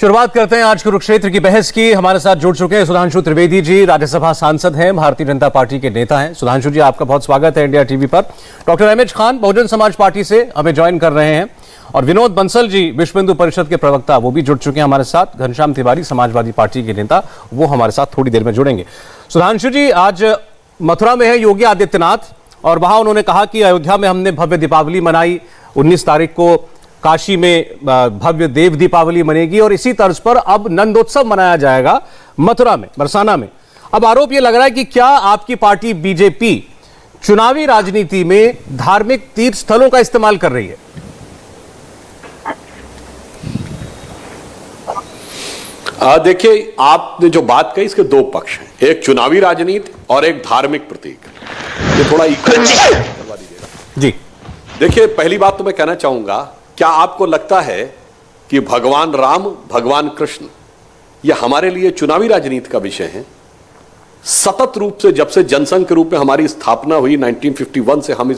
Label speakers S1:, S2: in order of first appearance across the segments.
S1: शुरुआत करते हैं आज कुरुक्षेत्र की बहस की। हमारे साथ जुड़ चुके हैं सुधांशु त्रिवेदी जी, राज्यसभा सांसद हैं, भारतीय जनता पार्टी के नेता हैं। सुधांशु जी, आपका बहुत स्वागत है इंडिया टीवी पर। Doctor MH Khan Bahujan Samaj party से हमें ज्वाइन कर रहे हैं और विनोद बंसल जी विश्व हिंदू परिषद के प्रवक्ता, वो भी जुड़ चुके हैं हमारे साथ। घनश्याम तिवारी समाजवादी पार्टी के नेता, वो हमारे साथ थोड़ी देर में जुड़ेंगे। सुधांशु जी, आज मथुरा में है योगी आदित्यनाथ और वहां उन्होंने कहा कि अयोध्या में हमने भव्य दीपावली मनाई, 19 तारीख को काशी में भव्य देव दीपावली मनेगी और इसी तर्ज पर अब नंदोत्सव मनाया जाएगा मथुरा में, बरसाना में। अब आरोप यह लग रहा है कि क्या आपकी पार्टी बीजेपी चुनावी राजनीति में धार्मिक तीर्थ स्थलों का इस्तेमाल कर रही है?
S2: देखिए, आपने जो बात कही इसके दो पक्ष हैं, एक चुनावी राजनीति और एक धार्मिक प्रतीक। ये थोड़ा इक्वल करवा दीजिएगा जी। देखिए, पहली बात तो मैं कहना चाहूंगा, क्या आपको लगता है कि भगवान राम, भगवान कृष्ण ये हमारे लिए चुनावी राजनीति का विषय है? सतत रूप से जब से जनसंघ के रूप में हमारी स्थापना हुई 1951 से हम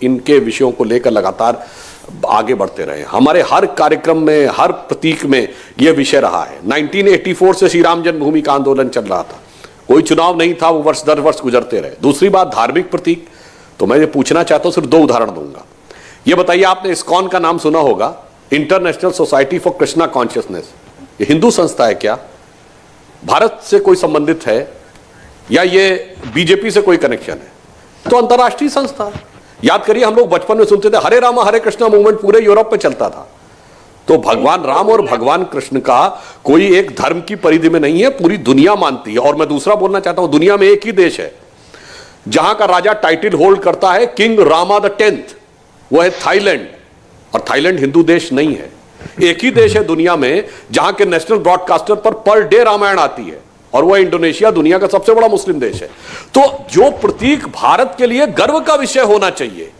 S2: इनके विषयों को लेकर लगातार आगे बढ़ते रहे। हमारे हर कार्यक्रम में, हर प्रतीक में यह विषय रहा है। 1984 से श्री राम जन्मभूमि का आंदोलन चल रहा था, कोई चुनाव नहीं था, वो वर्ष दर वर्ष गुजरते रहे। दूसरी बात, धार्मिक प्रतीक, तो मैं ये पूछना चाहता हूं, सिर्फ दो उदाहरण दूंगा। ये बताइए, आपने इस्कॉन का नाम सुना होगा, international society for Krishna consciousness. ये हिंदू संस्था है क्या? भारत से कोई संबंधित है या ये बीजेपी से कोई कनेक्शन है? तो अंतर्राष्ट्रीय संस्था। याद करिए, हम लोग बचपन में सुनते थे हरे रामा हरे कृष्णा मूवमेंट पूरे यूरोप में चलता था। तो भगवान राम और भगवान कृष्ण का कोई एक धर्म की परिधि में नहीं है, पूरी दुनिया मानती है। और मैं दूसरा बोलना चाहता हूं, दुनिया में एक ही देश है जहां का राजा टाइटल होल्ड करता है किंग रामा द 10th, वो है थाईलैंड। और थाईलैंड हिंदू देश नहीं है। एक ही देश है दुनिया में जहां के नेशनल ब्रॉडकास्टर पर डे रामायण आती है, और वह इंडोनेशिया, दुनिया का सबसे बड़ा मुस्लिम देश है। तो जो प्रतीक भारत के लिए गर्व का विषय होना चाहिए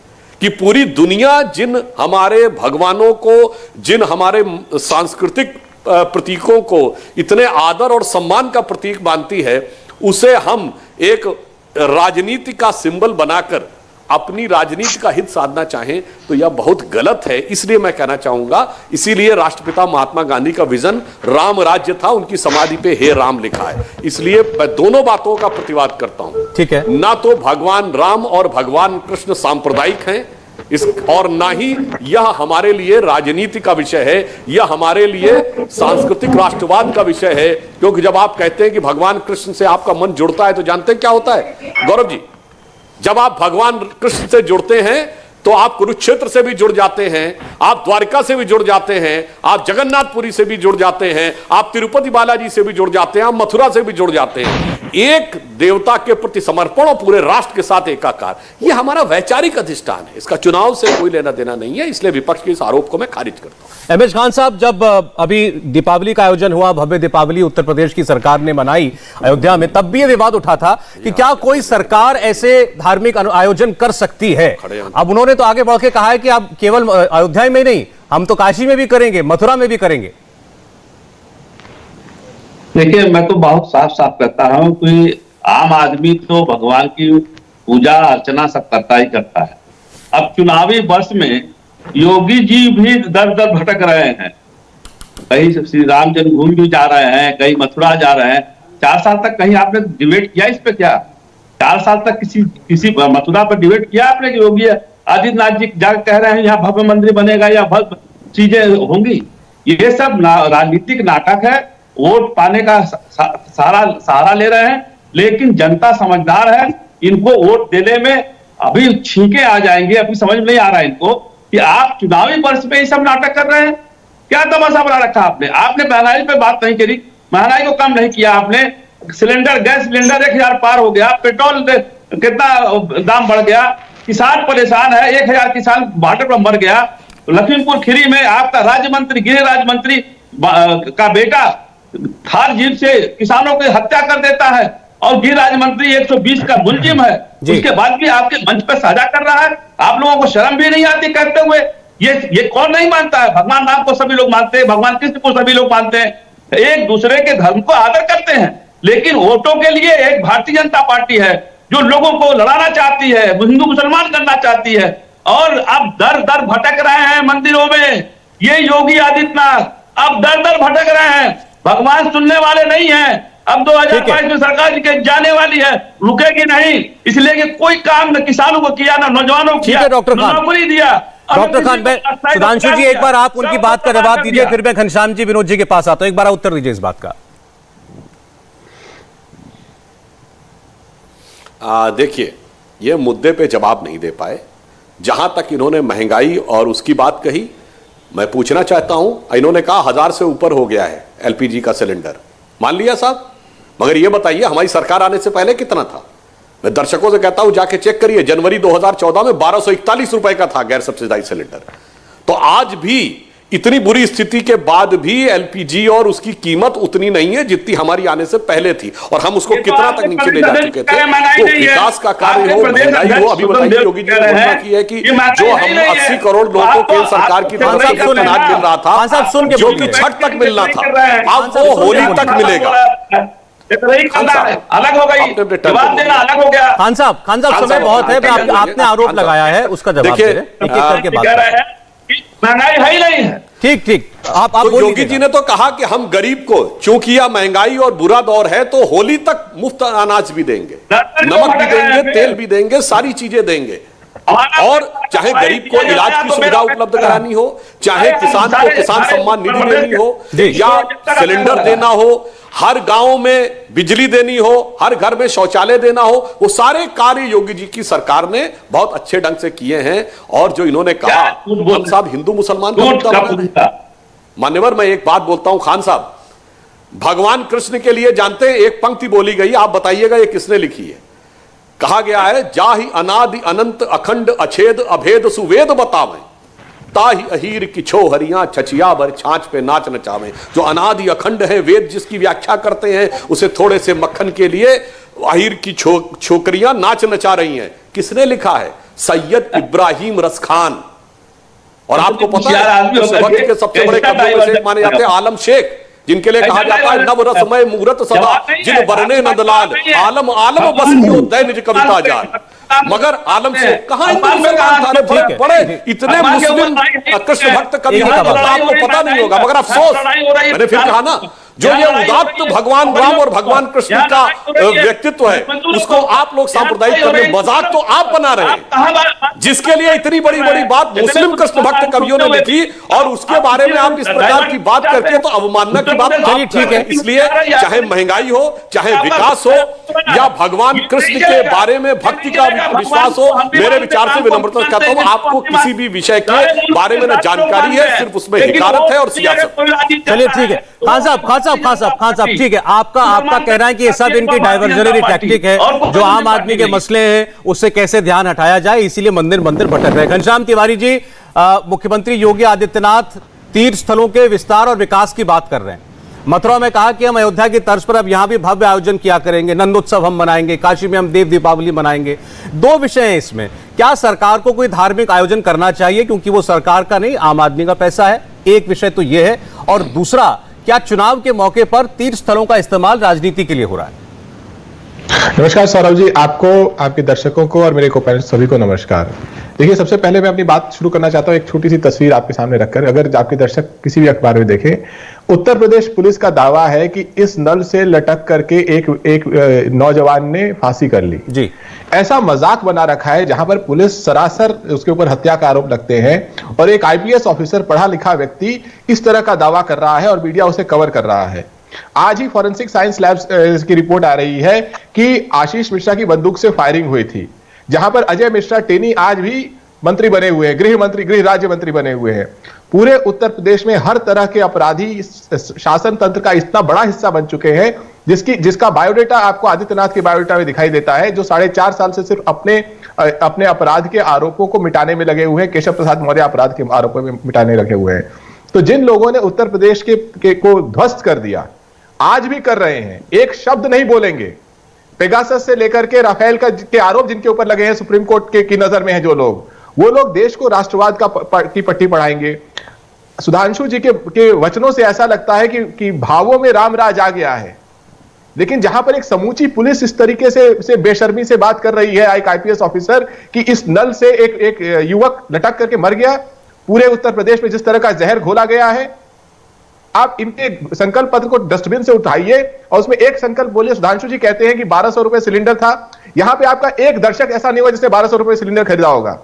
S2: कि पूरी दुनिया जिन हमारे भगवानों को, जिन हमारे सांस्कृतिक प्रतीकों को इतने आदर और सम्मान का प्रतीक मानती है, उसे हम एक राजनीति का सिंबल बनाकर अपनी राजनीति का हित साधना चाहें तो यह बहुत गलत है। इसलिए मैं कहना चाहूंगा, इसीलिए राष्ट्रपिता महात्मा गांधी का विजन राम राज्य था, उनकी समाधि पे हे राम लिखा है। इसलिए मैं दोनों बातों का प्रतिवाद करता हूं। ठीक है, ना तो भगवान राम और भगवान कृष्ण सांप्रदायिक हैं और ना ही यह हमारे लिए राजनीति का विषय है, यह हमारे लिए सांस्कृतिक राष्ट्रवाद का विषय है। क्योंकि जब आप कहते हैं कि भगवान कृष्ण से आपका मन जुड़ता है, तो जानते हैं क्या होता है गौरव जी? जब आप भगवान कृष्ण से जुड़ते हैं तो आप कुरुक्षेत्र से भी जुड़ जाते हैं, आप द्वारका से भी जुड़ जाते हैं, आप जगन्नाथपुरी से भी जुड़ जाते हैं, आप तिरुपति बालाजी से भी जुड़ जाते हैं, आप मथुरा से भी जुड़ जाते हैं। एक देवता के प्रति समर्पण और पूरे राष्ट्र के साथ एकाकार, यह हमारा वैचारिक अधिष्ठान है। इसका चुनाव से कोई लेना देना नहीं है। इसलिए विपक्ष के इस आरोप को मैं खारिज करता हूं।
S1: एमएच खान साहब, जब अभी दीपावली का आयोजन हुआ, भव्य दीपावली उत्तर प्रदेश की सरकार ने मनाई अयोध्या में, तब भी यह विवाद उठा था कि क्या कोई सरकार ऐसे धार्मिक आयोजन कर सकती है। अब उन्होंने तो आगे बढ़ के कहा है कि आप केवल अयोध्या में ही नहीं, हम तो काशी में भी करेंगे, मथुरा में भी करेंगे।
S3: देखिए, मैं तो बहुत साफ साफ कहता हूं कि आम आदमी तो भगवान की पूजा अर्चना सब करता ही करता है। अब चुनावी वर्ष में योगी जी भी दर दर भटक रहे हैं, कहीं श्री राम जन्मभूमि भी जा रहे हैं, कहीं मथुरा जा रहे हैं। 4 साल तक कहीं आपने डिबेट किया इस पे? क्या 4 साल तक किसी मथुरा पर डिबेट किया आपने कि योगी आदित्यनाथ जी जाकर कह रहे हैं यहाँ भव्य मंदिर बनेगा या भव्य चीजें होंगी? ये सब राजनीतिक नाटक है। वोट पाने का सहारा ले रहे हैं, लेकिन जनता समझदार है। इनको वोट देने में अभी छींके आ जाएंगे। अभी समझ में नहीं आ रहा है इनको कि आप चुनावी वर्ष में ये सब नाटक कर रहे हैं। क्या तमाशा बना रखा आपने? आपने महंगाई पे बात नहीं करी, महंगाई को कम नहीं किया आपने। सिलेंडर, गैस सिलेंडर 1000 पार हो गया, पेट्रोल कितना दाम बढ़ गया, किसान परेशान है, 1000 किसान बार्डर पर मर गया। लखीमपुर खीरी में आपका राज्य मंत्री, गृह राज्य मंत्री का बेटा थार जीप से किसानों की हत्या कर देता है और गृह राज्य मंत्री 120 का मुलजिम है, उसके बाद भी आपके मंच पर साझा कर रहा है। आप लोगों को शर्म भी नहीं आती कहते हुए? ये कौन नहीं मानता है? भगवान राम को सभी लोग मानते हैं, भगवान कृष्ण को सभी लोग मानते हैं, एक दूसरे के धर्म को आदर करते हैं। लेकिन वोटों के लिए एक भारतीय जनता पार्टी है जो लोगों को लड़ाना चाहती है, हिंदू मुसलमान करना चाहती है, और अब दर दर भटक रहे हैं मंदिरों में। ये योगी आदित्यनाथ अब दर दर भटक रहे हैं, भगवान सुनने वाले नहीं हैं। अब 2022 में सरकार के जाने वाली है, रुकेगी नहीं, इसलिए कि कोई काम न किसानों को किया, न नौजवानों को किया,
S1: डॉक्टर खान,
S3: नौकरी दिया।
S1: डॉक्टर खान, मैं सुधांशु जी एक बार आप उनकी बात का जवाब दीजिए, फिर मैं घनश्याम जी, विनोद जी के पास आता हूं। एक बार उत्तर दीजिए इस बात का।
S2: देखिए, ये मुद्दे पे जवाब नहीं दे पाए। जहां तक इन्होंने महंगाई और उसकी बात कही, मैं पूछना चाहता हूं, इन्होंने कहा 1000 से ऊपर हो गया है एलपीजी का सिलेंडर, मान लिया साहब, मगर ये बताइए हमारी सरकार आने से पहले कितना था? मैं दर्शकों से कहता हूं जाके चेक करिए, जनवरी 2014 में 1241 रुपए का था गैर सब्सिडाइज सिलेंडर। तो आज भी इतनी बुरी स्थिति के बाद भी एलपीजी और उसकी कीमत उतनी नहीं है जितनी हमारी आने से पहले थी, और हम उसको कितना तक नीचे ले जा चुके थे। तो विकास का कार्य हो, महंगाई हो, अभी बताइए योगी जी ने घोषणा की है कि जो हम 80 करोड़ लोगों को केंद्र सरकार की तरफ से अनाज मिल रहा था, जो कि छठ तक मिलना था, अब वो होली तक मिलेगा।
S3: अलग हो गई, जवाब देना अलग हो गया।
S1: खान साहब समय बहुत है, आपने आरोप लगाया है, उसका जवाब दे रहे हैं, एक-एक करके बात कर रहे हैं।
S3: महंगाई है ही नहीं है।
S1: ठीक, आप
S2: तो योगी जी ने तो कहा कि हम गरीब को, चूंकि यह महंगाई और बुरा दौर है, तो होली तक मुफ्त अनाज भी देंगे, नमक भी देंगे, तेल भी देंगे, सारी चीजें देंगे। और चाहे गरीब को इलाज की सुविधा उपलब्ध करानी हो, चाहे किसान को किसान सम्मान निधि देनी हो, या सिलेंडर देना हो, हर गांव में बिजली देनी हो, हर घर में शौचालय देना हो, वो सारे कार्य योगी जी की सरकार ने बहुत अच्छे ढंग से किए हैं। और जो इन्होंने कहा हम साहब हिंदू मुसलमान का मुद्दा बना है। मान्यवर, मैं एक बात बोलता हूं खान साहब, भगवान कृष्ण के लिए जानते हैं, एक पंक्ति बोली गई, आप बताइएगा ये किसने लिखी है? कहा गया है, जाहि अनादि अनंत अखंड अछेद अभेद सुवेद बतावें, ताहि अहीर की छो हरियां छचिया भर छाछ पे नाच नचावें। जो अनादि अखंड है, वेद जिसकी व्याख्या करते हैं, उसे थोड़े से मक्खन के लिए अहीर की छोकरियां नाच नचा रही हैं। किसने लिखा है? सैयद इब्राहिम रसखान। और आपको पता है उस वक्त के सबसे बड़े कवियों में से एक माने जाते हैं आलम शेख, जिनके लिए कहा जाता है नव रसमय मुहूर्त सदा जिन बरने नंदलाल, आलम आलम बस दै निज कविता जान। मगर आलम से कहां बड़े इतने मुस्लिम कृष्ण भक्त कवि आपको पता नहीं होगा, मगर अफसोस, मैंने फिर कहा ना, जो ये उदात्त भगवान राम और भगवान कृष्ण का व्यक्तित्व है, उसको आप लोग सांप्रदायिक करने मजाक तो आप बना रहे हैं, जिसके लिए इतनी बड़ी बड़ी बात मुस्लिम कृष्ण भक्त कवियों ने लिखी, और उसके बारे में आप इस प्रकार की बात करके तो अवमानना की बात। ठीक है, इसलिए चाहे महंगाई हो, चाहे विकास हो, या भगवान कृष्ण के बारे में भक्ति का विश्वास हो, मेरे विचार से विनम्रता कहता हूं, आपको किसी भी विषय के बारे में न जानकारी है, सिर्फ उसमें हिकारत है और सियासत।
S1: चलिए ठीक है, खान साहब ठीक है, आपका कहना है कि ये सब इनकी डाइवर्जनरी टैक्टिक है, जो आम आदमी के मसले हैं उससे कैसे ध्यान हटाया जाए, इसीलिए मंदिर भटक रहे हैं। घनश्याम तिवारी जी, मुख्यमंत्री योगी आदित्यनाथ तीर्थ स्थलों के विस्तार और विकास की बात कर रहे हैं। मथुरा में कहा कि हम अयोध्या की तर्ज पर अब यहां भी भव्य आयोजन किया करेंगे, नंदोत्सव हम मनाएंगे, काशी में हम देव दीपावली मनाएंगे। दो विषय हैं इसमें, क्या सरकार को कोई धार्मिक आयोजन करना चाहिए क्योंकि वो सरकार का नहीं आम आदमी का पैसा है, एक विषय तो यह है, और दूसरा, क्या चुनाव के मौके पर तीर्थ स्थलों का इस्तेमाल राजनीति के लिए हो रहा है?
S4: नमस्कार सौरभ जी, आपको, आपके दर्शकों को और मेरे को सभी को नमस्कार। देखिए, सबसे पहले मैं अपनी बात शुरू करना चाहता हूं एक छोटी सी तस्वीर आपके सामने रखकर। अगर आपके दर्शक किसी भी अखबार में देखें, उत्तर प्रदेश पुलिस का दावा है कि इस नल से लटक करके एक नौजवान ने फांसी कर ली
S1: जी।
S4: ऐसा मजाक बना रखा है जहां पर पुलिस सरासर उसके ऊपर हत्या का आरोप लगते हैं, और एक आईपीएस ऑफिसर, पढ़ा लिखा व्यक्ति इस तरह का दावा कर रहा है और मीडिया उसे कवर कर रहा है। आज ही फॉरेंसिक साइंस लैब्स की रिपोर्ट आ रही है कि आशीष मिश्रा की बंदूक से फायरिंग हुई थी, जहां पर अजय मिश्रा टेनी आज भी मंत्री बने हुए हैं, गृह राज्य मंत्री बने हुए हैं। पूरे उत्तर प्रदेश में हर तरह के अपराधी शासन तंत्र का इतना बड़ा हिस्सा बन चुके हैं, जिसका बायोडेटा आपको आदित्यनाथ के बायोडेटा में दिखाई देता है, जो 4.5 साल से सिर्फ अपने अपराध के आरोपों को मिटाने में लगे हुए हैं, केशव प्रसाद मौर्य अपराध के आरोपों में मिटाने लगे हुए हैं। तो जिन लोगों ने उत्तर प्रदेश को ध्वस्त कर दिया, आज भी कर रहे हैं, एक शब्द नहीं बोलेंगे। पेगासस से लेकर के राफेल के आरोप जिनके ऊपर लगे हैं, सुप्रीम कोर्ट की नजर में है जो लोग, वो लोग देश को राष्ट्रवाद की पट्टी पढ़ाएंगे। सुधांशु जी के वचनों से ऐसा लगता है कि भावों में राम राज आ गया है, लेकिन जहां पर एक समूची पुलिस इस तरीके से बेशर्मी से बात कर रही है, एक आईपीएस ऑफिसर, कि इस नल से एक युवक लटक करके मर गया, पूरे उत्तर प्रदेश में जिस तरह का जहर घोला गया है, आप इनके संकल्प पत्र को डस्टबिन से उठाइए और उसमें एक संकल्प बोलिए। सुधांशु जी कहते हैं कि 1200 रुपए सिलेंडर था। यहां पे आपका एक दर्शक ऐसा नहीं होगा जिसने 1200 रुपए सिलेंडर खरीदा होगा,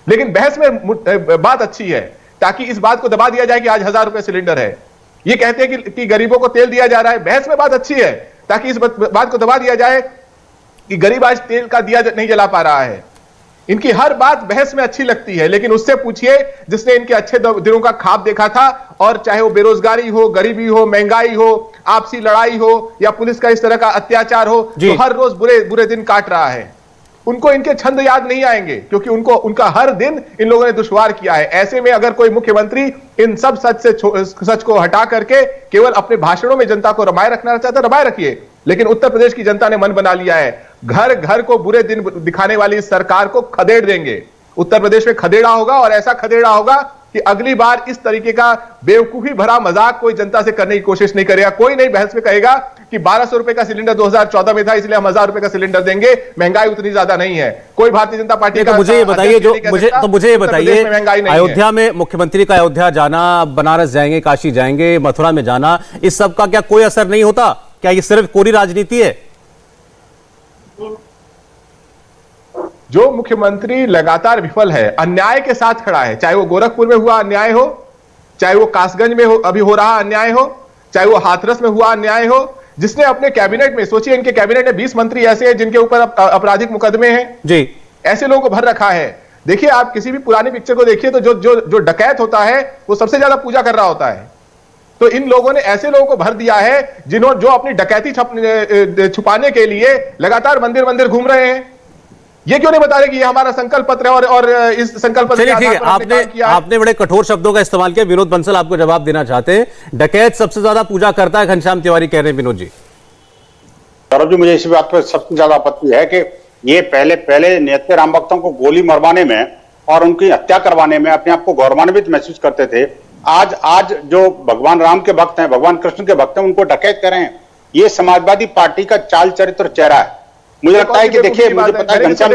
S4: लेकिन बहस में बात अच्छी है ताकि इस बात को दबा दिया जाए कि आज 1000 रुपए सिलेंडर है। ये कहते हैं कि गरीबों को तेल दिया जा रहा है, बहस में बात अच्छी है ताकि इस बात को दबा दिया जाए कि गरीब आज तेल का दिया नहीं जला पा रहा है। इनकी हर बात बहस में अच्छी लगती है, लेकिन उससे पूछिए जिसने इनके अच्छे दिनों का ख्वाब देखा था, और चाहे वो बेरोजगारी हो, गरीबी हो, महंगाई हो, आपसी लड़ाई हो या पुलिस का इस तरह का अत्याचार हो, तो हर रोज बुरे बुरे दिन काट रहा है। उनको इनके छंद याद नहीं आएंगे क्योंकि उनका हर दिन इन लोगों ने दुश्वार किया है। ऐसे में अगर कोई मुख्यमंत्री इन सब सच को हटा करके केवल अपने भाषणों में जनता को रमाए रखना चाहता है, रमाए रखिए, लेकिन उत्तर प्रदेश की जनता ने मन बना लिया है, घर घर को बुरे दिन दिखाने वाली इस सरकार को खदेड़ देंगे। उत्तर प्रदेश में खदेड़ा होगा और ऐसा खदेड़ा होगा कि अगली बार इस तरीके का बेवकूफी भरा मजाक कोई जनता से करने की कोशिश नहीं करेगा। कोई नहीं बहस में कहेगा कि 1200 रुपए का सिलेंडर 2014 में था इसलिए हम 1000 रुपए का सिलेंडर देंगे, महंगाई उतनी ज्यादा नहीं है। कोई भारतीय जनता पार्टी का
S1: मुझे ये बताइए, मुझे ये बताइए, अयोध्या में मुख्यमंत्री का अयोध्या जाना, बनारस जाएंगे, काशी जाएंगे, मथुरा में जाना, इस सब का क्या कोई असर नहीं होता? क्या ये सिर्फ कोरी राजनीति है?
S4: जो मुख्यमंत्री लगातार विफल है, अन्याय के साथ खड़ा है, चाहे वो गोरखपुर में हुआ अन्याय हो, चाहे वो कासगंज में अभी हो रहा अन्याय हो, चाहे वो हाथरस में हुआ अन्याय हो, जिसने अपने कैबिनेट में, सोचिए इनके कैबिनेट में 20 मंत्री ऐसे हैं जिनके ऊपर आपराधिक मुकदमे हैं जी, ऐसे लोगों को भर रखा है। देखिए आप किसी भी पुरानी पिक्चर को देखिए तो जो डकैत होता है वो सबसे ज्यादा पूजा कर रहा होता है। तो इन लोगों ने ऐसे लोगों को भर दिया है जिन्होंने जो अपनी डकैती छुपाने के लिए लगातार मंदिर मंदिर घूम रहे हैं। ये क्यों नहीं बता रहे कि ये हमारा संकल्प पत्र है और इस संकल्प पत्र
S1: ठीक है, आपने बड़े कठोर शब्दों का इस्तेमाल किया। विनोद बंसल आपको जवाब देना चाहते हैं। डकैत सबसे ज्यादा पूजा करता है, घनश्याम तिवारी कह रहे हैं। विनोद जी।
S5: सौरभ जी, मुझे इसी बात पर सबसे ज्यादा आपत्ति है कि ये पहले निहत्थे राम भक्तों को गोली मरवाने में और उनकी हत्या करवाने में अपने आप को गौरवान्वित महसूस करते थे। आज जो भगवान राम के भक्त हैं, भगवान कृष्ण के भक्त हैं, उनको डकैत कर रहे हैं। ये समाजवादी पार्टी का चाल चरित्र चेहरा है। मुझे लगता है कि देखिए, मुझे पता है घनश्याम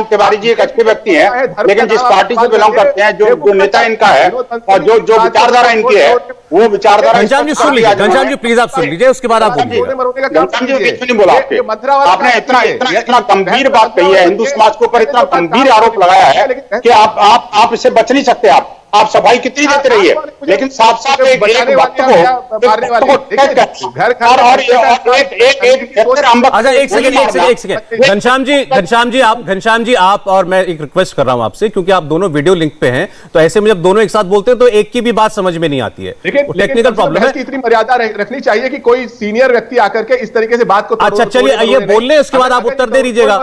S5: तिवारी जी एक अच्छे व्यक्ति हैं, लेकिन जिस पार्टी से बिलोंग करते हैं, जो नेता इनका है और जो विचारधारा इनकी है, वो विचारधारा।
S1: घनश्याम जी सुन लीजिए, घनश्याम जी प्लीज आप सुन लीजिए, उसके बाद आप बोलिए।
S5: घनश्याम जी बीच में नहीं बोला आपने इतना गंभीर बात कही है, हिंदू समाज के ऊपर इतना गंभीर आरोप लगाया है कि आप इससे बच नहीं सकते। आप सफाई कितनी देते रहिए, लेकिन साफ साफ एक वक्त को
S1: अच्छा एक सेकंड घनश्याम जी आप और मैं एक रिक्वेस्ट कर रहा हूं आपसे, क्योंकि आप दोनों वीडियो लिंक पे हैं, तो ऐसे में जब दोनों एक साथ बोलते हैं तो एक की भी बात समझ में नहीं आती है, टेक्निकल प्रॉब्लम है।
S4: इतनी मर्यादा रखनी चाहिए कि कोई सीनियर व्यक्ति आकर के इस तरीके से बात को।
S1: अच्छा चलिए, ये बोल ले, उसके बाद आप उत्तर दे दीजिएगा।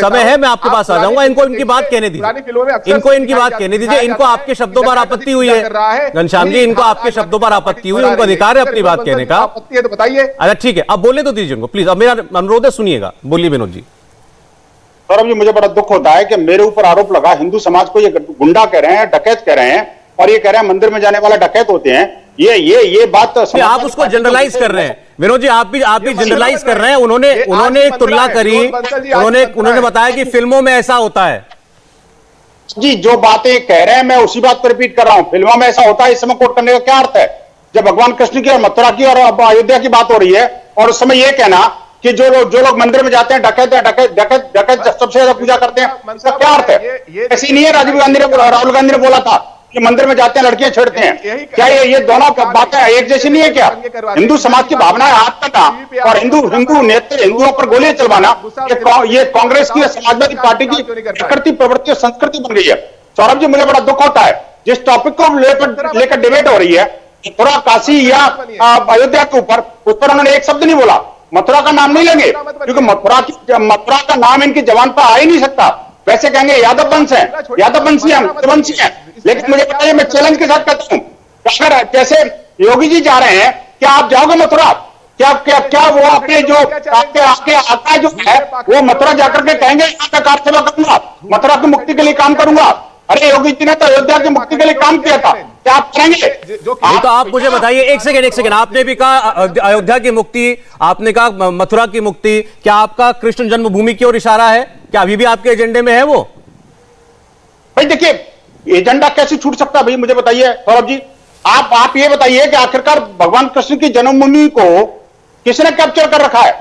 S1: समय है, मैं आपके पास आ जाऊंगा। इनको इनकी बात कहने दीजिए, इनको इनकी बात कहने दीजिए। इनको आपके शब्दों पर आपत्ति हुई है घनश्याम जी, इनको आपके शब्दों पर आपत्ति हुई, उनको अधिकार है अपनी बात कहने का।
S4: आपत्ति है तो बताइए।
S1: अच्छा ठीक है, अब बोलने तो दीजिए उनको प्लीज। अब मेरा अनुरोध है, सुनिएगा, बोलिए विनोद जी।
S5: सौरभ जी, मुझे बड़ा दुख होता है कि मेरे ऊपर आरोप लगा, हिंदू समाज को ये गुंडा कह रहे हैं, डकैत कह रहे हैं, और ये कह रहे हैं मंदिर में जाने वाला डकैत होते हैं। ये बात
S1: आप उसको जनरलाइज कर रहे हैं विनोद जी, आप भी जनरलाइज कर रहे हैं। उन्होंने एक तुलना करी, उन्होंने बताया कि फिल्मों में ऐसा होता है।
S5: जी, जो बातें कह रहे हैं मैं उसी बात को रिपीट कर रहा हूं। फिल्मों में ऐसा होता है, इस समय कोट करने का क्या अर्थ है? जब भगवान कृष्ण की और मथुरा की और अयोध्या की बात हो रही है, और उस समय यह कहना कि जो लोग मंदिर में जाते हैं डकैत सबसे ज्यादा पूजा करते हैं, इसका क्या अर्थ है? ऐसी नहीं है। राहुल गांधी ने बोला था कि मंदिर में जाते हैं लड़कियां छेड़ते हैं। क्या ये दोनों बातें एक जैसी नहीं है क्या? हिंदू समाज की भावनाएं हाथ करना और हिंदू नेता हिंदुओं पर गोलियां चलवाना, ये कांग्रेस की समाजवादी पार्टी की प्रकृति, प्रवृत्ति और संस्कृति बन गई है। सौरभ जी, मुझे बड़ा दुख होता है जिस टॉपिक को लेकर डिबेट हो रही है, मथुरा, काशी या अयोध्या के ऊपर, उस पर उन्होंने एक शब्द नहीं बोला। मथुरा का नाम नहीं लेंगे क्योंकि मथुरा का नाम इनकी जबान पर आ ही नहीं सकता। वैसे कहेंगे यादव वंश है, यादव वंशी है, लेकिन मुझे बताइए, मैं चैलेंज के साथ कहता हूं, अगर जैसे योगी जी जा रहे हैं, क्या आप जाओगे मथुरा? क्या वो अपने जो आपके आका जो है वो मथुरा जाकर के कहेंगे यहाँ का कार सेवा करूंगा, मथुरा की मुक्ति के लिए काम करूंगा? अरे योगी जी ने तो अयोध्या की मुक्ति के लिए काम किया था, क्या आप करेंगे?
S1: तो आप मुझे बताइए, एक सेकंड, आपने भी कहा अयोध्या की मुक्ति, आपने कहा मथुरा की मुक्ति, क्या आपका कृष्ण जन्मभूमि की ओर इशारा है? क्या अभी भी आपके एजेंडे में है वो?
S5: भाई देखिए, एजेंडा कैसे छूट सकता है भाई, मुझे बताइए सौरभ जी। आप ये बताइए कि आखिरकार भगवान कृष्ण की जन्मभूमि को किसने कैप्चर कर रखा है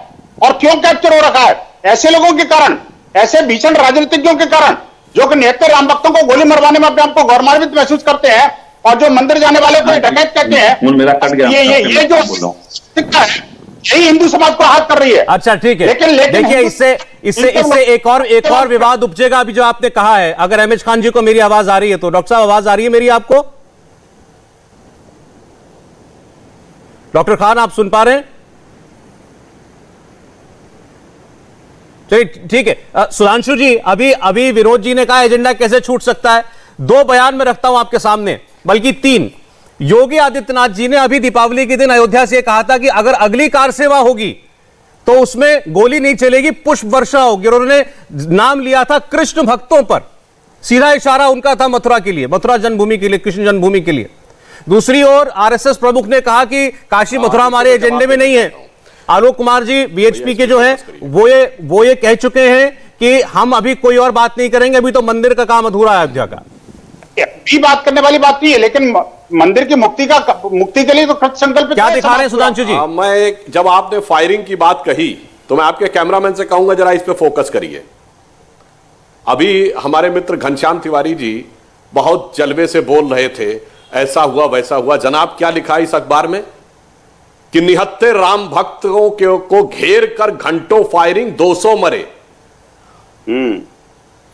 S5: और क्यों कैप्चर हो रखा है? ऐसे लोगों के कारण, ऐसे भीषण राजनीतिज्ञों के कारण, जो कि निहत्थे राम भक्तों को गोली मरवाने में अपने आपको गौरवान्वित महसूस करते हैं और जो मंदिर जाने वाले को डकैत कहते हैं।
S3: मेरा कट गया,
S5: ये जो दिक्कत है, यही हिंदू समाज को आहत कर रही है।
S1: अच्छा ठीक है,
S5: लेकिन
S1: देखिए इससे इससे इससे एक और विवाद उपजेगा। अभी जो आपने कहा है, अगर एमएच खान जी को मेरी आवाज आ रही है तो डॉक्टर साहब आवाज आ रही है मेरी आपको? डॉक्टर खान आप सुन पा रहे हैं? चलिए ठीक है। सुधांशु जी, अभी विनोद जी ने कहा एजेंडा कैसे छूट सकता है। दो बयान में रखता हूं आपके सामने, बल्कि तीन। योगी आदित्यनाथ जी ने अभी दीपावली के दिन अयोध्या से कहा था कि अगर अगली कार सेवा होगी तो उसमें गोली नहीं चलेगी, पुष्प वर्षा होगी, और उन्होंने नाम लिया था कृष्ण भक्तों पर। सीधा इशारा उनका था मथुरा के लिए, मथुरा जन्मभूमि के लिए, कृष्ण जन्मभूमि के लिए। दूसरी ओर आरएसएस प्रमुख ने कहा कि काशी मथुरा हमारे एजेंडे में नहीं है। आलोक कुमार जी बीएचपी के जो है वो ये कह चुके हैं कि हम अभी कोई और बात नहीं करेंगे, अभी तो मंदिर का काम अधूरा है अयोध्या का।
S5: भी बात करने वाली बात नहीं है, लेकिन मंदिर की मुक्ति के लिए तो कृत संकल्प
S1: क्या दिखा रहे हैं सुधांशु जी?
S2: जब आपने फायरिंग की बात कही तो मैं आपके कैमरामैन से कहूंगा जरा इस पे फोकस करिए। अभी हमारे मित्र घनश्याम तिवारी जी बहुत जलवे से बोल रहे थे, ऐसा हुआ वैसा हुआ। जनाब क्या लिखा इस अखबार में कि निहत्थे राम भक्तों को घेर कर घंटों फायरिंग, 200 मरे।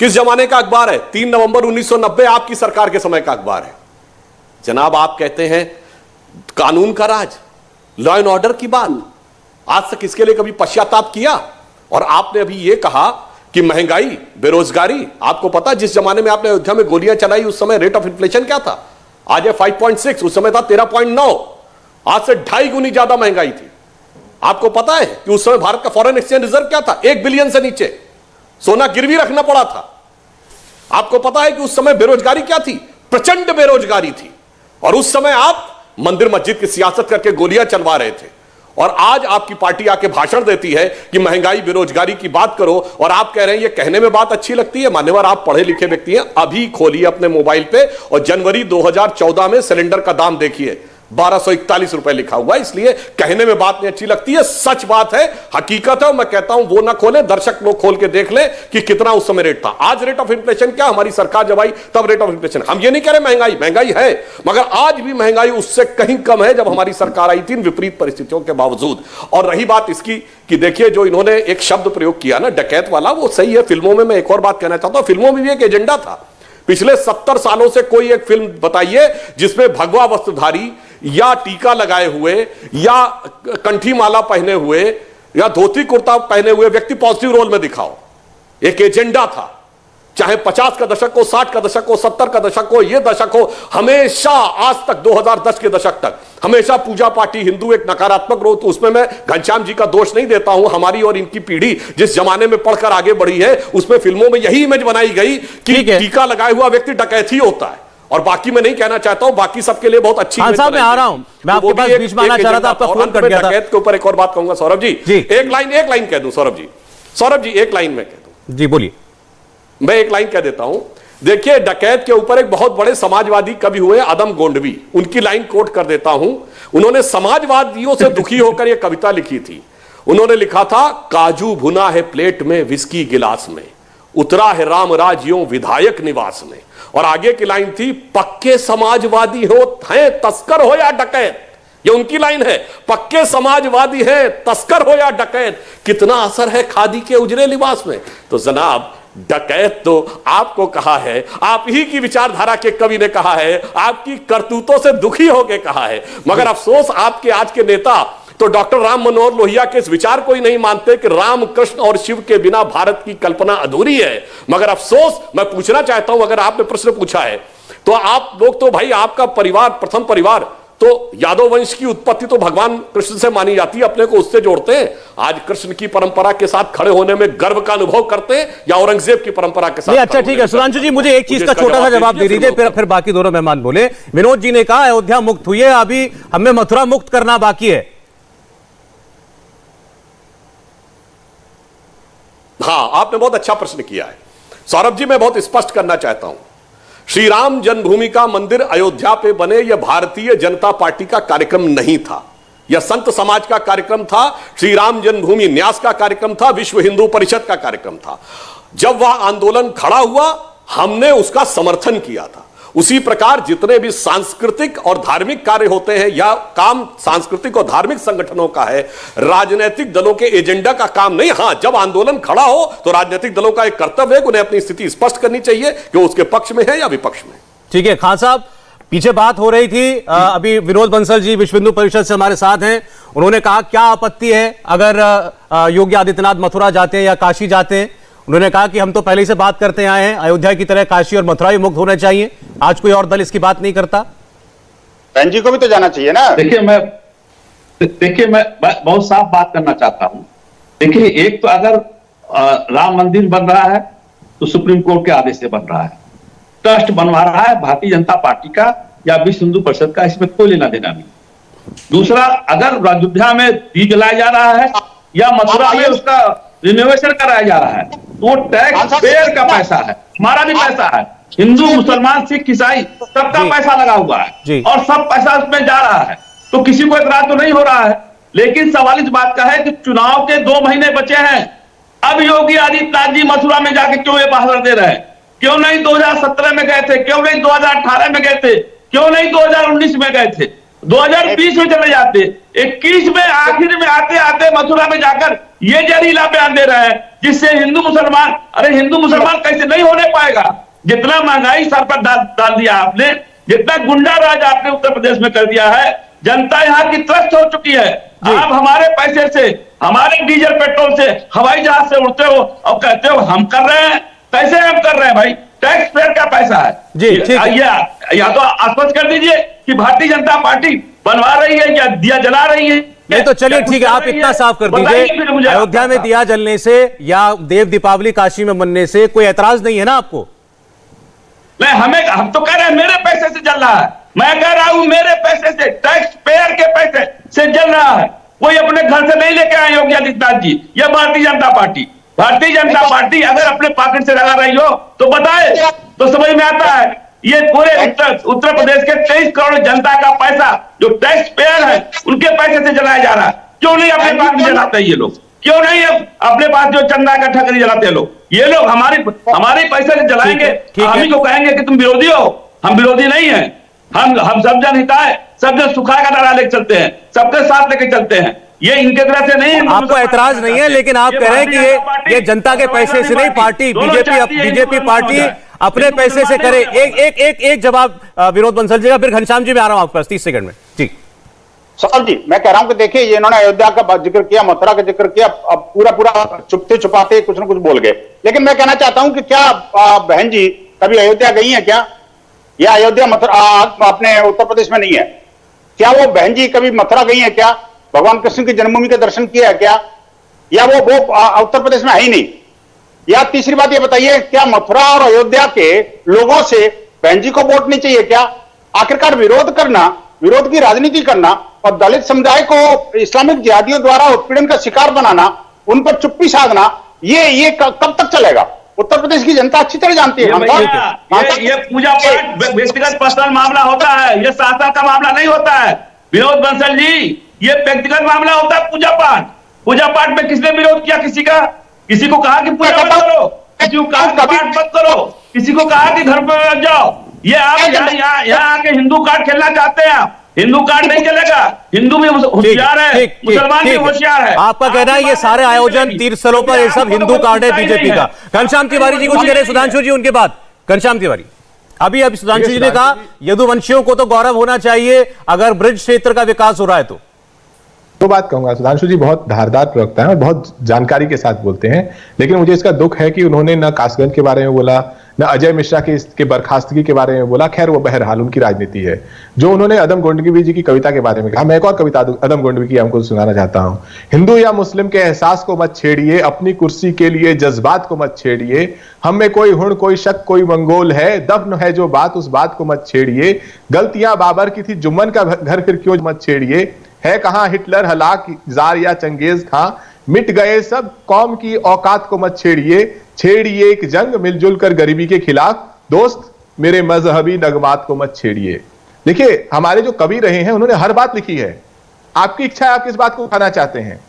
S2: किस जमाने का अखबार है? 3 नवंबर 1990 आपकी सरकार के समय का अखबार है। जनाब आप कहते हैं कानून का राज, लॉ एंड ऑर्डर की बात, आज तक इसके लिए कभी पश्चाताप किया? और आपने अभी यह कहा कि महंगाई, बेरोजगारी, आपको पता जिस जमाने में आपने अयोध्या में गोलियां चलाई उस समय रेट ऑफ इन्फ्लेशन क्या था? आज है 5.6, उस समय था 13.9। आज से 2.5 गुनी ज्यादा महंगाई थी। आपको पता है कि उस समय भारत का फॉरेन एक्सचेंज रिजर्व क्या था? 1 बिलियन से नीचे। सोना गिरवी रखना पड़ा था। आपको पता है कि उस समय बेरोजगारी क्या थी? प्रचंड बेरोजगारी थी। और उस समय आप मंदिर मस्जिद की सियासत करके गोलियां चलवा रहे थे। और आज आपकी पार्टी आके भाषण देती है कि महंगाई बेरोजगारी की बात करो, और आप कह रहे हैं ये कहने में बात अच्छी लगती है। मान्यवर आप पढ़े लिखे व्यक्ति हैं, अभी खोलिए अपने मोबाइल पे और जनवरी 2014 में सिलेंडर का दाम देखिए, 1241 रुपए लिखा हुआ है। इसलिए कहने में बात नहीं अच्छी लगती है, सच बात है, हकीकत है। और मैं कहता हूं वो ना खोले, दर्शक लोग खोल के देख ले कि कितना उस समय रेट था। आज रेट ऑफ इन्फ्लेशन क्या? हमारी सरकार जब आई तब रेट ऑफ इन्फ्लेशन। हम ये नहीं कह रहे महंगाई है, मगर आज भी महंगाई उससे कहीं कम है जब हमारी सरकार आई थी, विपरीत परिस्थितियों के बावजूद। और रही बात इसकी कि देखिए जो इन्होंने एक शब्द प्रयोग किया ना, डकैत वाला, वो सही है। फिल्मों में मैं एक और बात कहना चाहता हूं, फिल्मों में भी एक एजेंडा था। पिछले 70 सालों से कोई एक फिल्म बताइए जिसमें भगवा वस्त्रधारी या टीका लगाए हुए या कंठी माला पहने हुए या धोती कुर्ता पहने हुए व्यक्ति पॉजिटिव रोल में दिखाओ। एक एजेंडा था, चाहे 50 का दशक हो, 60 का दशक हो, 70 का दशक हो, यह दशक हो, हमेशा आज तक 2010 के दशक तक हमेशा पूजा पाठी हिंदू एक नकारात्मक रोल। तो उसमें मैं घनश्याम जी का दोष नहीं देता हूं। हमारी और इनकी पीढ़ी जिस जमाने में पढ़कर आगे बढ़ी है उसमें फिल्मों में यही इमेज बनाई गई कि टीका लगाए हुआ व्यक्ति डकैत ही होता है। और बाकी मैं नहीं कहना चाहता हूं, बाकी सबके लिए बहुत अच्छी
S1: मैं आ रहा हूं, मैं आपके पास बीच में आना चाह रहा था, आपका फोन कट गया था।
S2: डकैत के ऊपर एक और बात कहूंगा सौरभ जी, एक लाइन कह दूं सौरभ जी, एक लाइन में कह दूं जी, बोलिए। मैं एक लाइन कह देता हूं। देखिए डकैत के ऊपर एक बहुत बड़े समाजवादी कवि हुए आदम गोंडवी, उनकी लाइन कोट कर देता हूं। उन्होंने समाजवादियों से दुखी होकर यह कविता लिखी थी। उन्होंने लिखा था, काजू भुना है प्लेट में विस्की गिलास में, उतरा है राम राज्यों विधायक निवास में। और आगे की लाइन थी, पक्के समाजवादी हो हैं तस्कर हो या डकैत। ये उनकी लाइन है, पक्के समाजवादी हैं तस्कर हो या डकैत, कितना असर है खादी के उजरे लिबास में। तो जनाब डकैत तो आपको कहा है, आप ही की विचारधारा के कवि ने कहा है, आपकी करतूतों से दुखी होकर कहा है। मगर अफसोस आपके आज के नेता तो डॉक्टर राम मनोहर लोहिया के इस विचार को ही नहीं मानते कि राम कृष्ण और शिव के बिना भारत की कल्पना अधूरी है। मगर अफसोस मैं पूछना चाहता हूं, अगर आपने प्रश्न पूछा है तो आप लोग तो भाई, आपका परिवार, प्रथम परिवार तो यादव वंश की उत्पत्ति तो भगवान कृष्ण से मानी जाती है, अपने को उससे जोड़ते हैं। आज कृष्ण की परंपरा के साथ खड़े होने में गर्व का अनुभव करते हैं या औरंगजेब की परंपरा के साथ?
S1: अच्छा ठीक है सुधांशु जी, मुझे एक चीज का छोटा सा जवाब दे दीजिए, फिर बाकी दोनों मेहमान बोले। विनोद जी ने कहा अयोध्या मुक्त हुई है, अभी हमें मथुरा मुक्त करना बाकी है। हाँ,
S2: आपने बहुत अच्छा प्रश्न किया है सौरभ जी। मैं बहुत स्पष्ट करना चाहता हूं, श्री राम जन्मभूमि का मंदिर अयोध्या पे बने यह भारतीय जनता पार्टी का कार्यक्रम नहीं था, यह संत समाज का कार्यक्रम था, श्री राम जन्मभूमि न्यास का कार्यक्रम था, विश्व हिंदू परिषद का कार्यक्रम था। जब वह आंदोलन खड़ा हुआ हमने उसका समर्थन किया था। उसी प्रकार जितने भी सांस्कृतिक और धार्मिक कार्य होते हैं या काम सांस्कृतिक और धार्मिक संगठनों का है, राजनीतिक दलों के एजेंडा का काम नहीं। हां, जब आंदोलन खड़ा हो तो राजनीतिक दलों का एक कर्तव्य है कि उन्हें अपनी स्थिति स्पष्ट करनी चाहिए कि वो उसके पक्ष में है या विपक्ष में।
S1: ठीक है खान साहब, पीछे बात हो रही थी, अभी विनोद बंसल जी विश्व हिंदू परिषद से हमारे साथ हैं। उन्होंने कहा क्या आपत्ति है अगर योगी आदित्यनाथ मथुरा जाते हैं या काशी जाते हैं। उन्होंने कहा कि हम तो पहले से बात करते आए हैं, अयोध्या की तरह काशी और मथुरा भी मुक्त होना चाहिए। आज कोई और दल इसकी बात नहीं करता।
S5: बहन जी को भी तो जाना चाहिए ना।
S3: देखिए मैं बहुत साफ बात करना चाहता हूं। देखिए, एक तो अगर राम मंदिर बन रहा है तो सुप्रीम कोर्ट के आदेश से बन रहा है, ट्रस्ट बनवा रहा है भारतीय जनता पार्टी का या विश्व हिंदू परिषद का, इसमें कोई लेना देना नहीं। दूसरा, अगर अयोध्या में दीप जलाया जा रहा है या मथुरा में उसका रिनोवेशन कराया जा रहा है तो वो टैक्स पेयर का पैसा है, हमारा भी पैसा है। हिंदू मुसलमान सिख ईसाई सबका पैसा लगा हुआ है और सब पैसा उसमें जा रहा है, तो किसी को एतराज तो नहीं हो रहा है। लेकिन सवाल इस बात का है कि चुनाव के 2 महीने बचे हैं, अब योगी आदित्यनाथ जी मथुरा में जाके क्यों ये भाषण दे रहे हैं? क्यों नहीं 2017 में गए थे? क्यों नहीं 2018 में गए थे? क्यों नहीं 2019 में गए थे? 2020 में चले जाते, 21 में आखिर में आते आते मथुरा में जाकर ये जहरीला बयान दे रहे हैं जिससे हिंदू मुसलमान, अरे हिंदू मुसलमान कैसे नहीं होने पाएगा? जितना महंगाई सर पर डाल दिया आपने, जितना गुंडा राज आपने उत्तर प्रदेश में कर दिया है, जनता यहाँ की त्रस्त हो चुकी है। आप हमारे पैसे से, हमारे डीजल पेट्रोल से, हवाई जहाज से उड़ते हो और कहते हो हम कर रहे हैं। कैसे हम कर रहे हैं भाई? टैक्स पेयर का पैसा है
S1: जी।
S3: या तो आश्वस्त कर दीजिए कि भारतीय जनता पार्टी बनवा रही है या दिया जला रही है।
S1: नहीं तो चलिए ठीक है, आप इतना साफ कर दीजिए, अयोध्या में दिया जलने से या देव दीपावली काशी में मनने से कोई ऐतराज नहीं है ना आपको?
S3: नहीं, हम तो कह रहे हैं मेरे पैसे से जल रहा है। मैं कह रहा हूं मेरे पैसे से, टैक्स पेयर के पैसे से जल रहा है। कोई अपने घर से नहीं लेके आए योगी आदित्यनाथ जी या भारतीय जनता पार्टी। भारतीय जनता पार्टी अगर अपने पॉकेट से लगा रही हो तो बताए, तो समझ में आता है। ये पूरे उत्तर प्रदेश के 23 करोड़ जनता का पैसा जो टैक्स पेयर है उनके पैसे से जलाया जा रहा है। क्यों नहीं अपने पास में जलाते हैं ये लोग? क्यों नहीं अपने पास जो चंदा का ठगरी जलाते हैं लोग? ये लोग हमारे पैसे से जलाएंगे, हम ही को कहेंगे कि तुम विरोधी हो। हम विरोधी नहीं है, हम सब जन हिताय, सब जन सुखाय का नारा लेकर चलते हैं, सबके साथ लेकर चलते हैं। ये इनके तरफ से नहीं है।
S1: आपको ऐतराज नहीं है, लेकिन आप कह रहे हैं कि ये जनता के पैसे से नहीं, पार्टी बीजेपी पार्टी अपने पैसे से करे। एक जवाब विनोद बंसल जी का, फिर घनश्याम जी में आ रहा हूं आपके पास 30 सेकंड में जी।
S5: साहब जी, मैं कह रहा हूं कि देखिए ये इन्होंने अयोध्या का जिक्र किया, मथुरा का जिक्र किया, अब पूरा चुपते छुपाते कुछ ना कुछ बोल गए। लेकिन मैं कहना चाहता हूं कि क्या बहन जी कभी अयोध्या गई है क्या? या अयोध्या मथुरा अपने उत्तर प्रदेश में नहीं है क्या? वो बहन जी कभी मथुरा गई है क्या? भगवान कृष्ण की जन्मभूमि के दर्शन किया है क्या? या वो उत्तर प्रदेश में है ही नहीं? या तीसरी बात ये बताइए, क्या मथुरा और अयोध्या के लोगों से बहन जी को वोट नहीं चाहिए क्या? आखिरकार विरोध की राजनीति करना और दलित समुदाय को इस्लामिक जिहादियों द्वारा उत्पीड़न का शिकार बनाना, उन पर चुप्पी साधना, ये कब तक चलेगा? उत्तर प्रदेश की जनता अच्छी तरह जानती है।
S3: ये पूजा पाठ व्यक्तिगत पर्सनल मामला होता है, ये शासन का मामला नहीं होता है। विनोद बंसल जी, ये व्यक्तिगत मामला होता है। पूजा पाठ में किसने विरोध किया? किसी को कहा कि पूजा मत करो, किसी को कहा कि पाठ मत करो, किसी को कहा कि घर पर रह जाओ। ये आप यहाँ आके हिंदू कार्ड खेलना चाहते हैं। आप हिंदू कार्ड नहीं चलेगा। हिंदू भी होशियार है, मुसलमान भी होशियार है।
S1: आपका कहना है ये सारे आयोजन तीर्थस्थलों पर ये सब हिंदू कार्ड है बीजेपी का। घनश्याम तिवारी जी कुछ कह रहे, सुधांशु जी उनके बाद। घनश्याम तिवारी, अभी सुधांशु जी ने कहा यदुवंशियों को तो गौरव होना चाहिए अगर ब्रज क्षेत्र का विकास हो रहा है तो
S4: बात कहूंगा, सुधांशु जी बहुत धारदार प्रवक्ता हैं और बहुत जानकारी के साथ बोलते हैं। लेकिन मुझे इसका दुख है कि उन्होंने न कासगंज के बारे में बोला, न अजय मिश्रा के बर्खास्तगी के बारे में बोला। खैर वो बहरहाल उनकी राजनीति है। जो उन्होंने अदम गोंडवी जी की कविता के बारे में कहा, मैं एक और कविता अदम गोंडवी की हमको सुनाना चाहता हूं। हिंदू या मुस्लिम के एहसास को मत छेड़िए, अपनी कुर्सी के लिए जज्बात को मत छेड़िए। हम में कोई हुण, कोई शक, कोई मंगोल है, दफन है जो बात, उस बात को मत छेड़िए। गलतियां बाबर की थी, जुम्मन का घर फिर क्यों मत छेड़िए। है कहां हिटलर, हलाक, जार या चंगेज खां, मिट गए सब, कौम की औकात को मत छेड़िए। छेड़िए एक जंग मिलजुल कर गरीबी के खिलाफ। दोस्त मेरे मजहबी नगमात को मत छेड़िए। देखिए, हमारे जो कवि रहे हैं उन्होंने हर बात लिखी है। आपकी इच्छा है, आप किस बात को उठाना चाहते हैं,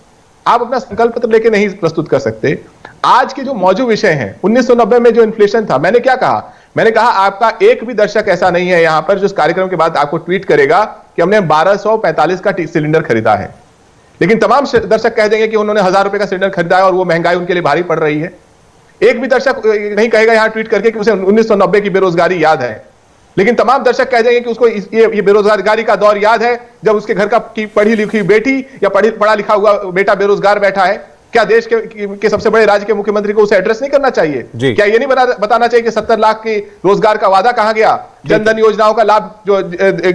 S4: आप अपना संकल्प पत्र लेके नहीं प्रस्तुत कर सकते। आज के जो मौजूद विषय हैं, 1990 में जो इन्फ्लेशन था, मैंने क्या कहा, मैंने कहा आपका एक भी दर्शक ऐसा नहीं है यहां पर जो इस कार्यक्रम के बाद आपको ट्वीट करेगा कि हमने 1245 का सिलेंडर खरीदा है। लेकिन तमाम दर्शक कह देंगे कि उन्होंने 1000 रुपए का सिलेंडर खरीदा है और वो महंगाई उनके लिए भारी पड़ रही है। एक भी दर्शक नहीं कहेगा यहां ट्वीट करके कि उसे 1990 की बेरोजगारी याद है। लेकिन तमाम दर्शक कह देंगे कि उसको ये बेरोजगारी का दौर याद है जब उसके घर की पढ़ी लिखी बेटी या पढ़ा लिखा हुआ बेटा बेरोजगार बैठा है। क्या देश के सबसे बड़े राज्य के मुख्यमंत्री को उसे एड्रेस नहीं करना चाहिए? क्या ये नहीं बताना चाहिए कि 70 लाख की रोजगार का वादा कहां गया? जनधन योजनाओं का लाभ जो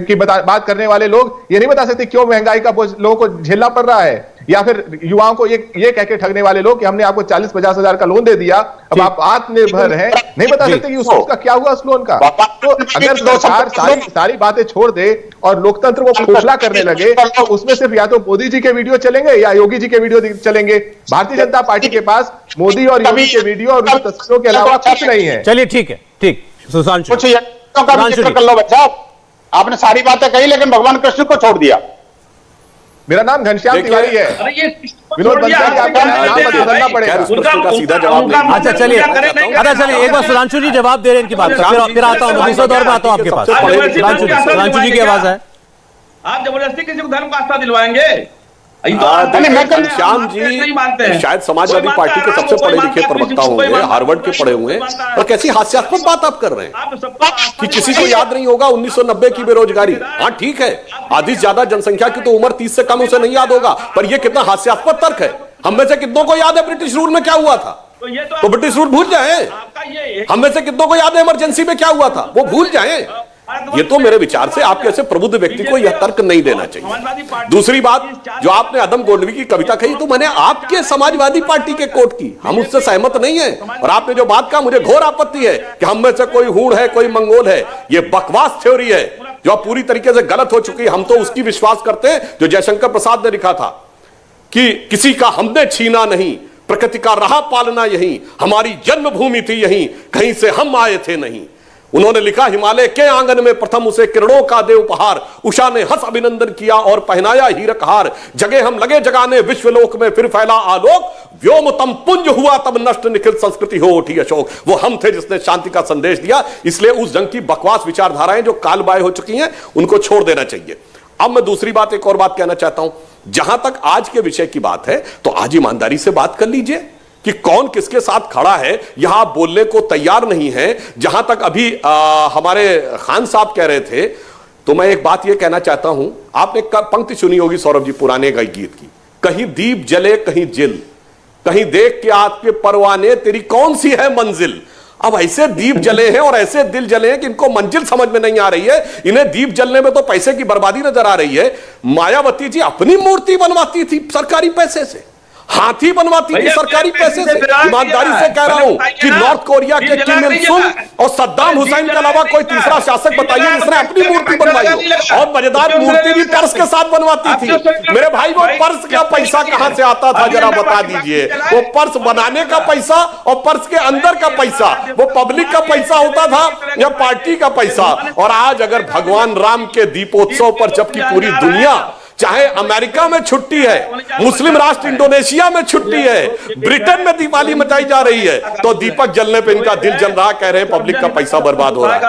S4: की बात करने वाले लोग ये नहीं बता सकते क्यों महंगाई का बोझ लोगों को झेलना पड़ रहा है? या फिर युवाओं को ये कह के ठगने वाले लोग कि हमने आपको 40-50 हजार का लोन दे दिया, अब आप आत्मनिर्भर हैं, नहीं बता सकते कि उसका क्या हुआ उस लोन का। तो अगर सरकार सारी बातें छोड़ दे और लोकतंत्र को खोखला करने लगे तो उसमें सिर्फ या तो मोदी जी के वीडियो चलेंगे या योगी जी के वीडियो चलेंगे। भारतीय जनता पार्टी के पास मोदी और योगी के वीडियो और उनकी तस्वीरों के अलावा कुछ नहीं है।
S1: चलिए ठीक है, ठीक। सुशांत
S5: कुछ का भी जिक्र कर लो बच्चा, आपने सारी बातें कही लेकिन भगवान कृष्ण को छोड़ दिया।
S4: मेरा नाम घनश्याम तिवारी है। विनोद बंसल आपका नाम बदलना पड़ेगा।
S2: उनका सीधा जवाब नहीं।
S1: अच्छा चलिए, एक बार सुधांशु जी जवाब दे रहे हैं इनकी बात पर, फिर आता हूँ दूसरे दौर में आता हूँ आपके पास। सुधांशु जी की आवाज है।
S6: आप जबरदस्ती किसी को धर्म का आस्था दिलवाएंगे?
S2: श्याम जी शायद समाजवादी पार्टी के सबसे पढ़े लिखे प्रवक्ता होंगे, हार्वर्ड के पढ़े हुए, और कैसी हास्यास्पद बात आप कर रहे हैं कि किसी को याद नहीं होगा 1990 की बेरोजगारी। हाँ ठीक है, आधी से ज्यादा जनसंख्या की तो उम्र 30 से कम, उसे नहीं याद होगा, पर यह कितना हास्यास्पद तर्क है। हम में से कितनों को याद है ब्रिटिश रूल में क्या हुआ था? तो ब्रिटिश रूल भूल जाए। हम में से कितनों को याद है इमरजेंसी में क्या हुआ था? वो भूल जाए। ये तो मेरे विचार से आप जैसे प्रबुद्ध व्यक्ति को यह तर्क नहीं देना चाहिए। दूसरी बात, जो आपने अदम गोंडवी की कविता कही तो मैंने आपके समाजवादी पार्टी के कोट की, हम उससे सहमत नहीं है। और आपने जो बात कहा मुझे घोर आपत्ति है कि हम में से कोई हूण है, कोई मंगोल है। यह बकवास थ्योरी है जो पूरी तरीके से गलत हो चुकी है। हम तो उसकी विश्वास करते हैं जो जयशंकर प्रसाद ने लिखा था कि किसी का हमने छीना नहीं, प्रकृति का रहा पालना यही, हमारी जन्मभूमि थी यही, कहीं से हम आए थे नहीं। उन्होंने लिखा, हिमालय के आंगन में प्रथम उसे किरणों का दे उपहार, उषा ने हंस अभिनंदन किया और पहनाया हीरक हार, जगह हम लगे जगाने विश्वलोक में फिर फैला आलोक, व्योम तम पुंज हुआ तब नष्ट निखिल संस्कृति हो उठी अशोक। वो हम थे जिसने शांति का संदेश दिया। इसलिए उस जंग की बकवास विचारधाराएं जो कालबाह्य हो चुकी हैं उनको छोड़ देना चाहिए। अब मैं दूसरी बात, एक और बात कहना चाहता हूं। जहां तक आज के विषय की बात है तो आज ईमानदारी से बात कर लीजिए कि कौन किसके साथ खड़ा है। यहां आप बोलने को तैयार नहीं है। जहां तक अभी हमारे खान साहब कह रहे थे, तो मैं एक बात यह कहना चाहता हूं। आपने पंक्ति सुनी होगी सौरभ जी पुराने गीत की, कहीं दीप जले कहीं जिल, कहीं देख के आपके परवाने तेरी कौन सी है मंजिल। अब ऐसे दीप जले हैं और ऐसे दिल जले हैं कि इनको मंजिल समझ में नहीं आ रही है। इन्हें दीप जलने में तो पैसे की बर्बादी नजर आ रही है। मायावती जी अपनी मूर्ति बनवाती थी सरकारी पैसे से, हाथी बनवाती थी सरकारी पैसे से। ईमानदारी से कह रहा हूं कि नॉर्थ कोरिया के किम इल सुंग और सद्दाम हुसैन के अलावा कोई तीसरा शासक बताइए जिसने अपनी मूर्ति बनवाई हो। और मजेदार मूर्ति भी पर्स के साथ बनवाती थी। मेरे भाई, वो पर्स का पैसा कहां से आता था जरा बता दीजिए। वो पर्स बनाने का पैसा और पर्स के अंदर का पैसा, वो पब्लिक का पैसा होता था या पार्टी का पैसा? और आज अगर भगवान राम के दीपोत्सव पर जबकि पूरी दुनिया, चाहे अमेरिका में छुट्टी है, मुस्लिम राष्ट्र इंडोनेशिया में छुट्टी है, ब्रिटेन में दिवाली मचाई जा रही है, तो दीपक जलने पे इनका दिल जल रहा, कह रहे हैं पब्लिक का पैसा बर्बाद हो रहा है।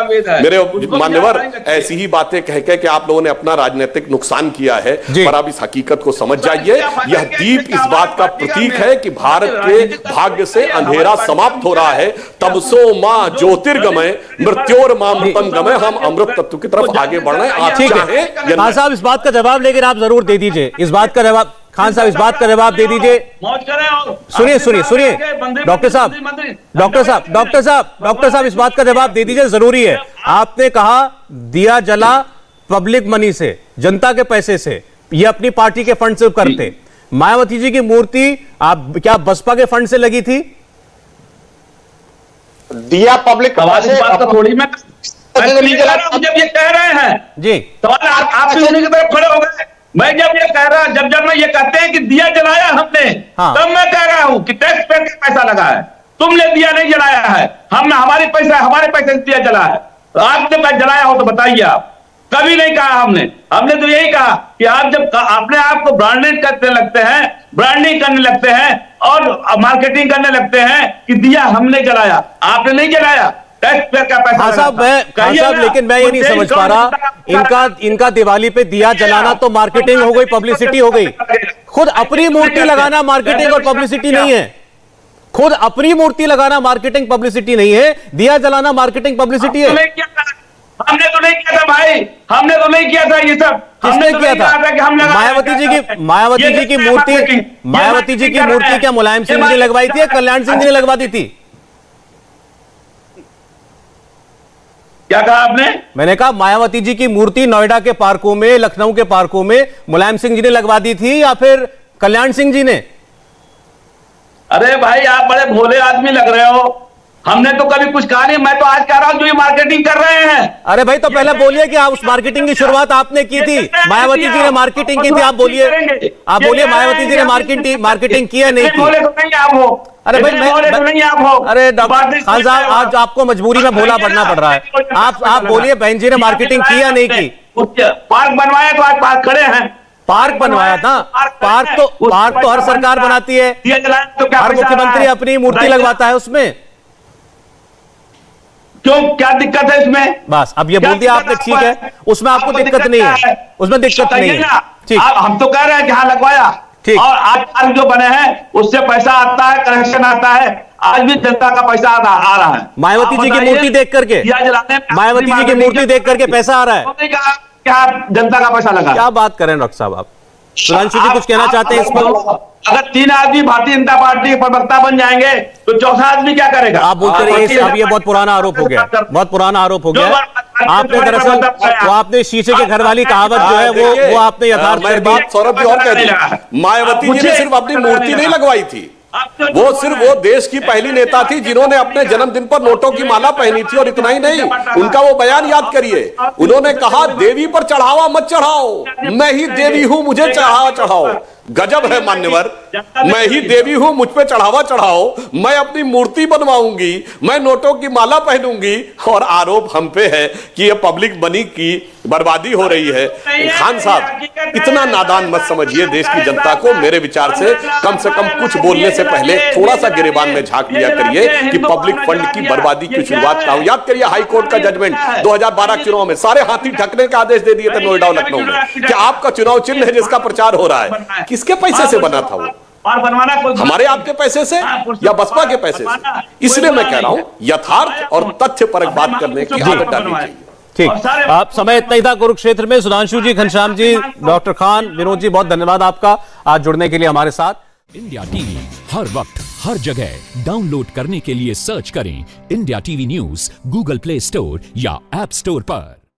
S2: मेरे मान्यवर, ऐसी ही बातें कह के कि आप लोगों ने अपना राजनीतिक नुकसान किया है, पर आप इस हकीकत को समझ जाइए। यह दीप इस बात का प्रतीक है कि भारत के भाग्य से अंधेरा समाप्त हो रहा है। तमसो मां ज्योतिर्गमय मृत्योर मां मृतंगमय, हम अमृत तत्व की तरफ आगे बढ़ रहे हैं। आप चाहें
S1: खान साहब इस बात का जवाब लेकिन आप जरूर दे दीजिए इस बात का जवाब। खान साहब इस बात का जवाब दे दीजिए। सुनिए डॉक्टर साहब इस बात का जवाब दे दीजिए, जरूरी है। आपने कहा दिया जला पब्लिक मनी से, जनता के पैसे से, ये अपनी पार्टी के फंड से करते। मायावती जी की मूर्ति आप क्या बसपा के फंड से लगी थी?
S5: दिया पब्लिक
S6: थोड़ी मैं जब ये कह रहे हैं
S1: जी,
S6: तो आप भी उन्हीं की तरफ खड़े हो गए। मैं जब ये कह रहा, जब मैं ये कहते हैं कि दिया जलाया हमने, तब मैं कह रहा हूं कि टैक्स पेयर का पैसा लगा है, तुमने दिया नहीं जलाया है, हमने हमारे पैसे से दिया जला है। आपने जलाया हो तो बताइए आप। कभी नहीं कहा हमने तो यही कहा कि आप जब अपने आप को ब्रांडिंग करने लगते हैं, ब्रांडिंग करने लगते हैं और मार्केटिंग करने लगते हैं कि दिया हमने जलाया, आपने नहीं जलाया, टैक्स पेयर का पैसा।
S1: खान साहब लेकिन मैं ये नहीं समझ पा रहा, इनका दिवाली पे दिया जलाना तो मार्केटिंग हो गई, पब्लिसिटी हो गई। खुद अपनी मूर्ति लगाना मार्केटिंग और पब्लिसिटी नहीं है। खुद अपनी मूर्ति लगाना मार्केटिंग पब्लिसिटी नहीं है, दिया जलाना मार्केटिंग पब्लिसिटी है।
S6: हमने तो नहीं किया था भाई, हमने तो नहीं किया था ये सब।
S1: किसने किया था? मायावती जी की मूर्ति क्या मुलायम सिंह जी ने लगवाई थी या कल्याण सिंह जी ने लगवा दी थी?
S6: क्या कहा आपने?
S1: मैंने कहा मायावती जी की मूर्ति नोएडा के पार्कों में, लखनऊ के पार्कों में मुलायम सिंह जी ने लगवा दी थी या फिर कल्याण सिंह जी ने?
S6: अरे भाई आप बड़े भोले आदमी लग रहे हो, हमने तो कभी कुछ कहा नहीं। मैं तो आज कह रहा हूं जो ये मार्केटिंग कर रहे हैं।
S1: अरे भाई तो पहले बोलिए कि आप उस मार्केटिंग की शुरुआत आपने की थी, मायावती जी ने मार्केटिंग की थी। आप बोलिए मायावती जी ने मार्केटिंग की है नहीं की?
S6: बोले तो नहीं आप हो।
S1: अरे भाई
S6: तो नहीं आप हो।
S1: अरे डॉक्टर खान साहब आज आपको मजबूरी में भोला पड़ना पड़ रहा है। आप बोलिए बहन जी ने मार्केटिंग की या नहीं की?
S6: पार्क बनवाया तो आज पार्क खड़े हैं।
S1: पार्क बनवाया था? पार्क तो हर सरकार बनाती है, हर मुख्यमंत्री अपनी मूर्ति लगवाता है उसमें।
S6: क्यों, क्या दिक्कत है इसमें?
S1: बस अब ये बोल दिया आपने, ठीक है, उसमें आपको दिक्कत नहीं है, उसमें दिक्कत नहीं है। ठीक,
S6: हम तो कह रहे हैं कि हाँ लगवाया,
S1: ठीक।
S6: और आज पार्क जो बने हैं उससे पैसा आता है, कनेक्शन आता है, आज भी जनता का पैसा आ रहा है।
S1: मायावती जी की मूर्ति देख करके, मायावती जी की मूर्ति देख करके पैसा आ रहा है,
S6: क्या जनता का पैसा लगा?
S1: क्या बात करें डॉक्टर साहब आप? सुधांशु जी कुछ कहना चाहते हैं इस पर?
S6: अगर 3 आदमी भारतीय जनता पार्टी के प्रवक्ता बन जाएंगे तो चौथा आदमी क्या करेगा?
S1: आप बोलते रहिए, अब ये बहुत पुराना आरोप हो गया, बहुत पुराना आरोप हो गया। आपने दरअसल वो आपने शीशे के घर वाली कहावत जो है वो आपने यथार्थ कर दी।
S2: सौरभ जी और कह दी, मायावती जी ने सिर्फ अपनी मूर्ति नहीं लगवाई थी, वो देश की पहली नेता थी जिन्होंने अपने जन्मदिन पर नोटों की माला पहनी थी। और इतना ही नहीं, उनका वो बयान याद करिए, उन्होंने कहा देवी पर चढ़ावा मत चढ़ाओ, मैं ही देवी हूं, मुझे चढ़ावा चढ़ाओ। गजब है मान्यवर, मैं ही देवी हूं, मुझ पे चढ़ावा चढ़ाओ, मैं अपनी मूर्ति बनवाऊंगी, मैं नोटों की माला पहनूंगी। और आरोप हम पे है कि ये पब्लिक मनी की बर्बादी हो रही है। खान साहब इतना नादान मत समझिए देश की जनता को। मेरे विचार से कम कुछ बोलने से पहले थोड़ा सा गिरेबान में झांक लिया करिए कि पब्लिक फंड की बर्बादी की शुरुआत का हो। याद करिए हाई कोर्ट का जजमेंट 2012 चुनाव में, सारे हाथी ढकने का आदेश दे दिए थे नोएडा और लखनऊ में कि आपका चुनाव चिन्ह है जिसका प्रचार हो रहा है। किसके पैसे से बना था वो?
S6: और बनवाना
S2: हमारे आपके पैसे से या बसपा के पैसे से? इसलिए मैं कह रहा हूं यथार्थ और तथ्य परक बात करने की आदत डालनी चाहिए।
S1: ठीक, आप समय इतना ही था कुरुक्षेत्र में। सुधांशु जी, घनश्याम जी, डॉक्टर खान, विनोद जी, बहुत धन्यवाद आपका आज जुड़ने के लिए हमारे साथ।
S7: इंडिया टीवी हर वक्त हर जगह डाउनलोड करने के लिए सर्च करें India TV news Google play store या ऐप स्टोर पर।